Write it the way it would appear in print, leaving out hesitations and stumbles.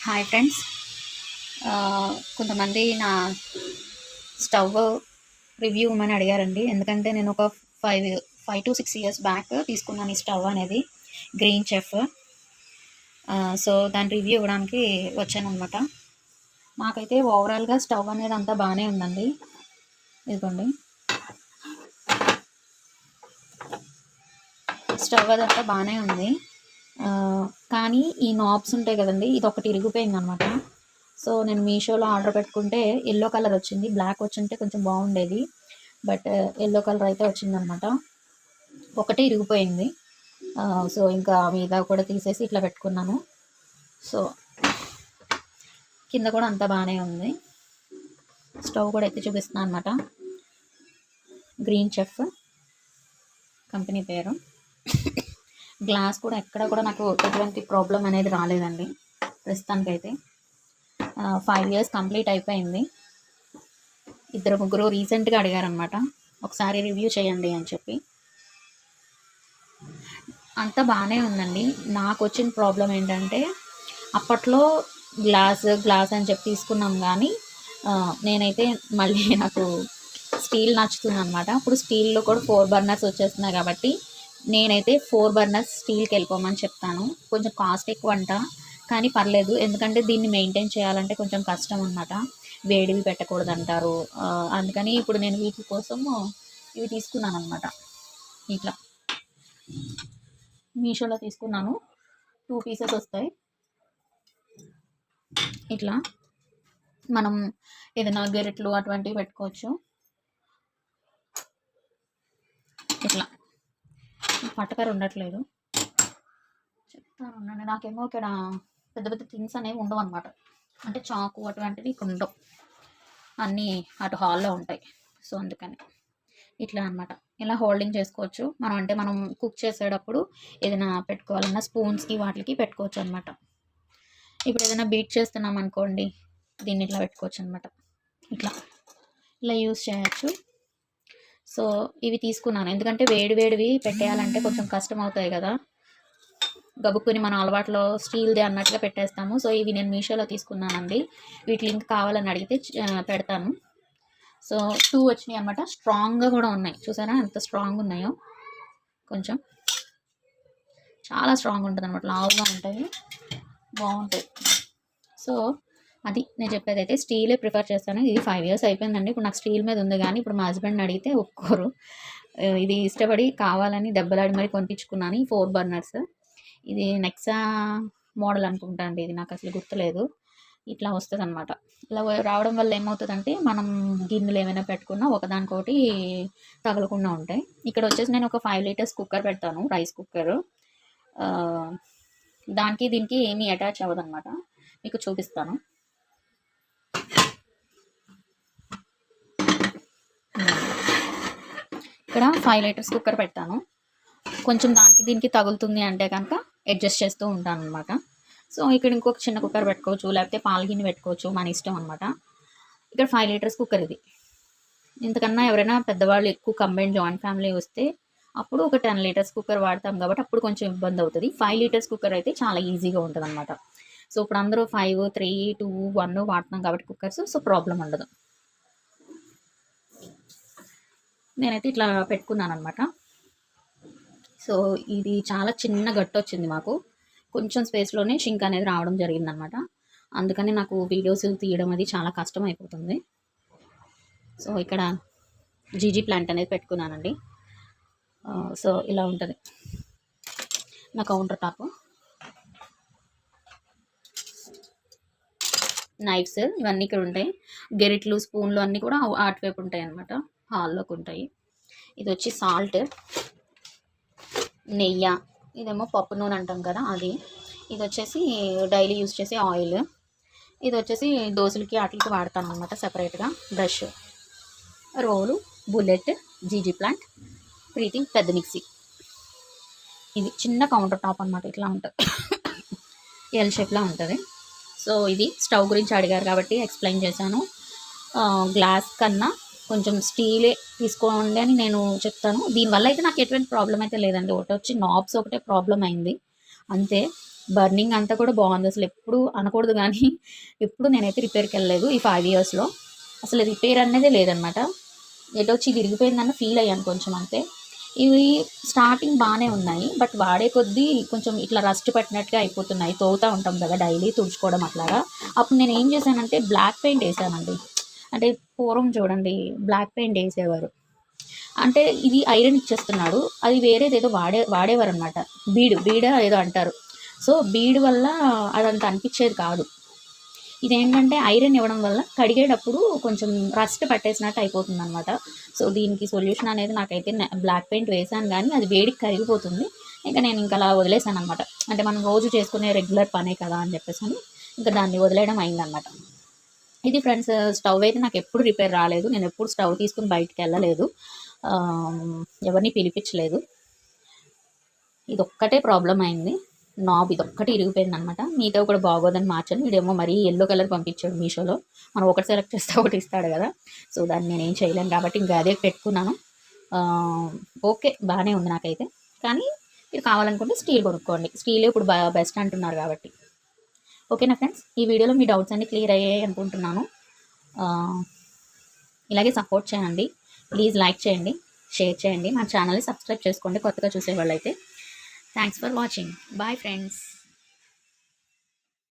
Hi friends. కొంతమంది నా stove review ఇవ్వమని అడిగారండి. ఎందుకంటే నేను ఒక ఫైవ్ 5 to 6 years బ్యాక్ తీసుకున్నాను ఈ స్టవ్ అనేది, గ్రీన్ చెఫ్. సో దాని రివ్యూ ఇవ్వడానికి వచ్చానమాట. మాకైతే ఓవరాల్గా స్టవ్ అనేది అంతా బాగానే ఉందండి. ఇదిగోండి, స్టవ్ అదంతా బాగానే ఉంది. కానీ ఈ నాబ్స్ ఉంటాయి కదండి, ఇది ఒకటి ఇరిగిపోయింది అనమాట. సో నేను మీషోలో ఆర్డర్ పెట్టుకుంటే ఎల్లో కలర్ వచ్చింది, బ్లాక్ వచ్చింటే కొంచెం బాగుండేది. బట్ ఎల్లో కలర్ అయితే వచ్చిందనమాట. ఒకటి ఇరిగిపోయింది. సో ఇంకా మీద కూడా తీసేసి ఇట్లా పెట్టుకున్నాను. సో కింద కూడా అంతా బాగానే ఉంది. స్టవ్ కూడా ఎత్తి చూపిస్తున్నాను అనమాట. గ్రీన్ చెఫ్ కంపెనీ పేరు. గ్లాస్ కూడా ఎక్కడ కూడా నాకు ఎటువంటి ప్రాబ్లం అనేది రాలేదండి ప్రస్తుతానికైతే. 5 years కంప్లీట్ అయిపోయింది. ఇద్దరు ముగ్గురు రీసెంట్గా అడిగారనమాట, ఒకసారి రివ్యూ చేయండి అని చెప్పి. అంతా బాగానే ఉందండి. నాకు వచ్చిన ప్రాబ్లం ఏంటంటే, అప్పట్లో గ్లాస్ అని చెప్పి తీసుకున్నాం, కానీ నేనైతే మళ్ళీ నాకు స్టీల్ నచ్చుతుంది అనమాట. ఇప్పుడు స్టీల్లో కూడా 4 burners వచ్చేస్తున్నాయి కాబట్టి నేనైతే 4 burners స్టీల్కి వెళ్ళిపోమని చెప్తాను. కొంచెం కాస్ట్ ఎక్కువ అంట, కానీ పర్లేదు, ఎందుకంటే దీన్ని మెయింటైన్ చేయాలంటే కొంచెం కష్టం అనమాట. వేడివి పెట్టకూడదు అంటారు. అందుకని ఇప్పుడు నేను వీటి కోసం ఇవి తీసుకున్నాను అనమాట. ఇట్లా మీషోలో తీసుకున్నాను. 2 pieces వస్తాయి. ఇట్లా మనం ఏదైనా గెరెట్లు అటువంటివి పెట్టుకోవచ్చు. ఇట్లా పట్టకర ఉండట్లేదు, చెప్తాను ఉండండి. నాకేమో ఇక్కడ పెద్ద పెద్ద థింగ్స్ అనేవి ఉండవు అనమాట. అంటే చాకు అటువంటివి ఇక్కడ ఉండవు, అన్నీ అటు హాల్లో ఉంటాయి. సో అందుకని ఇట్లా అనమాట. ఇలా హోల్డింగ్ చేసుకోవచ్చు మనం. అంటే మనం కుక్ చేసేటప్పుడు ఏదైనా పెట్టుకోవాలన్నా స్పూన్స్కి వాటికి పెట్టుకోవచ్చు అనమాట. ఇప్పుడు ఏదైనా బీట్ చేస్తున్నాం అనుకోండి, దీన్ని ఇట్లా పెట్టుకోవచ్చు అనమాట. ఇట్లా ఇలా యూస్ చేయొచ్చు. సో ఇవి తీసుకున్నాను, ఎందుకంటే వేడివేడివి పెట్టేయాలంటే కొంచెం కష్టం అవుతాయి కదా, గబుక్కుని మన అలవాట్లో స్టీల్ది అన్నట్టుగా పెట్టేస్తాము. సో ఇవి నేను మీషోలో తీసుకున్నానండి. వీటి లింక్ కావాలని అడిగితే పెడతాను. సో 2 వచ్చినాయి అనమాట. స్ట్రాంగ్గా కూడా ఉన్నాయి, చూసారా ఎంత స్ట్రాంగ్ ఉన్నాయో. కొంచెం చాలా స్ట్రాంగ్ ఉంటుంది అనమాట, లావుగా ఉంటాయి, బాగుంటాయి. సో అది నేను చెప్పేది అయితే స్టీలే ప్రిఫర్ చేస్తాను. ఇది 5 years అయిపోయిందండి. ఇప్పుడు నాకు స్టీల్ మీద ఉంది, కానీ ఇప్పుడు మా హస్బెండ్ని అడిగితే ఒప్పుకోరు. ఇది ఇష్టపడి కావాలని దెబ్బలాడి మరి కొనిపించుకున్నాను ఈ 4 burners. ఇది నెక్సా మోడల్ అనుకుంటా అండి, ఇది నాకు అసలు గుర్తులేదు. ఇట్లా వస్తుంది అనమాట. ఇలా రావడం వల్ల ఏమవుతుందంటే, మనం గిన్నెలు ఏమైనా పెట్టుకున్నా ఒకదానికోటి తగలకుండా ఉంటాయి. ఇక్కడ వచ్చేసి నేను ఒక 5 liters కుక్కర్ పెడతాను, రైస్ కుక్కర్. దానికి దీనికి ఏమీ అటాచ్ అవ్వదు అనమాట. మీకు చూపిస్తాను. ఇక్కడ 5 liters కుక్కర్ పెట్టాను. కొంచెం దానికి దీనికి తగులుతుంది అంటే కనుక అడ్జస్ట్ చేస్తూ ఉంటాను అనమాట. సో ఇక్కడ ఇంకొక చిన్న కుక్కర్ పెట్టుకోవచ్చు, లేకపోతే పాల గిన్నె పెట్టుకోవచ్చు, మన ఇష్టం అనమాట. ఇక్కడ 5 liters కుక్కర్ ఇది. ఇంతకన్నా ఎవరైనా పెద్దవాళ్ళు ఎక్కువ కంబైన్ జాయింట్ ఫ్యామిలీ వస్తే అప్పుడు ఒక 10 liters కుక్కర్ వాడతాం కాబట్టి అప్పుడు కొంచెం ఇబ్బంది అవుతుంది. 5 liters కుక్కర్ అయితే చాలా ఈజీగా ఉంటుంది అనమాట. సో ఇప్పుడు అందరూ 5, 3, 2, 1 వాడుతున్నాం కాబట్టి కుక్కర్స్, సో ప్రాబ్లం ఉండదు. నేనైతే ఇట్లా పెట్టుకున్నాను అనమాట. సో ఇది చాలా చిన్న గట్టు వచ్చింది మాకు, కొంచెం స్పేస్లోనే షింక్ అనేది రావడం జరిగిందనమాట. అందుకని నాకు వీడియోస్ తీయడం అది చాలా కష్టం అయిపోతుంది. సో ఇక్కడ జీజీ ప్లాంట్ అనేది పెట్టుకున్నానండి. సో ఇలా ఉంటుంది నా కౌంటర్ టాప్. నైఫ్స్ ఇవన్నీ ఇక్కడ ఉంటాయి, గెరిట్లు స్పూన్లు అన్నీ కూడా అటువైపు ఉంటాయి అనమాట, హాల్లోకి ఉంటాయి. ఇది వచ్చి సాల్ట్, నెయ్యి, ఇదేమో పప్పు నూనె అంటాం కదా అది. ఇది వచ్చేసి డైలీ యూజ్ చేసే ఆయిల్. ఇది వచ్చేసి దోశలకి వాటికి వాడతాను అనమాట సెపరేట్గా. బ్రష్, రోలు, బుల్లెట్, జీజీ ప్లాంట్, ప్రీతి పెద్ద మిక్సీ. ఇది చిన్న కౌంటర్ టాప్ అనమాట, ఇట్లా ఉంటుంది, ఎల్ షేప్లో ఉంటుంది. సో ఇది స్టవ్ గురించి అడిగారు కాబట్టి ఎక్స్ప్లెయిన్ చేశాను. గ్లాస్ కన్నా కొంచెం స్టీలే తీసుకోండి అని నేను చెప్తాను. దీనివల్ల అయితే నాకు ఎటువంటి ప్రాబ్లం అయితే లేదండి. ఒకటి వచ్చి నాబ్స్ ఒకటే ప్రాబ్లం అయింది అంతే. బర్నింగ్ అంతా కూడా బాగుంది. అసలు ఎప్పుడు అనకూడదు కానీ ఎప్పుడు నేనైతే రిపేర్కి వెళ్ళలేదు ఈ 5 ఇయర్స్లో. అసలు రిపేర్ అనేదే లేదనమాట. ఎటో వచ్చి ఇది ఇరిగిపోయిందన్న ఫీల్ అయ్యాను కొంచెం అంతే. ఇవి స్టార్టింగ్ బాగానే ఉన్నాయి, బట్ వాడే కొద్దీ కొంచెం ఇట్లా రస్ట్ పట్టినట్టుగా అయిపోతున్నాయి. తోగుతూ ఉంటాం కదా డైలీ తుడుచుకోవడం అట్లాగా. అప్పుడు నేను ఏం చేశానంటే బ్లాక్ పెయింట్ వేసానండి. అంటే పూర్వం చూడండి బ్లాక్ పెయింట్ వేసేవారు. అంటే ఇది ఐరన్ ఇచ్చేస్తున్నాడు, అది వేరేది ఏదో వాడేవారు అనమాట. బీడ ఏదో అంటారు. సో బీడ్ వల్ల అదంత అనిపించేది కాదు. ఇదేంటంటే ఐరన్ ఇవ్వడం వల్ల కడిగేటప్పుడు కొంచెం రస్ట్ పట్టేసినట్టు అయిపోతుంది అనమాట. సో దీనికి సొల్యూషన్ అనేది నాకైతే బ్లాక్ పెయింట్ వేసాను, కానీ అది వేడికి కరిగిపోతుంది. ఇంకా నేను ఇంకా అలా వదిలేసాను అనమాట. అంటే మనం రోజు చేసుకునే రెగ్యులర్ పనే కదా అని చెప్పేసి ఇంకా దాన్ని వదిలేయడం అయిందనమాట. ఇది ఫ్రెండ్స్, స్టవ్ అయితే నాకు ఎప్పుడు రిపేర్ రాలేదు. నేను ఎప్పుడు స్టవ్ తీసుకుని బయటికి వెళ్ళలేదు, ఎవరిని పిలిపించలేదు. ఇది ఒక్కటే ప్రాబ్లం అయింది. నాబ్ ఇదొక్కటి ఇరిగిపోయింది అనమాట. మీతో కూడా బాగోదని మార్చాను. వీడేమో మరీ ఎల్లో కలర్ పంపించాడు మీషోలో. మనం ఒకటి సెలెక్ట్ చేస్తే ఒకటి ఇస్తాడు కదా. సో దాన్ని నేనేం చేయలేను కాబట్టి ఇంకా అదే పెట్టుకున్నాను. ఓకే, బాగానే ఉంది నాకైతే. కానీ మీరు కావాలనుకుంటే స్టీల్ కొనుక్కోండి. స్టీల్ ఇప్పుడు బెస్ట్ అంటున్నారు కాబట్టి. ఓకేనా ఫ్రెండ్స్, ఈ వీడియోలో మీ డౌట్స్ అన్నీ క్లియర్ అయ్యాయి అనుకుంటున్నాను. ఇలాగే సపోర్ట్ చేయండి. ప్లీజ్ లైక్ చేయండి, షేర్ చేయండి. మా ఛానల్ని సబ్స్క్రైబ్ చేసుకోండి కొత్తగా చూసేవాళ్ళు అయితే. Thanks for watching. Bye friends.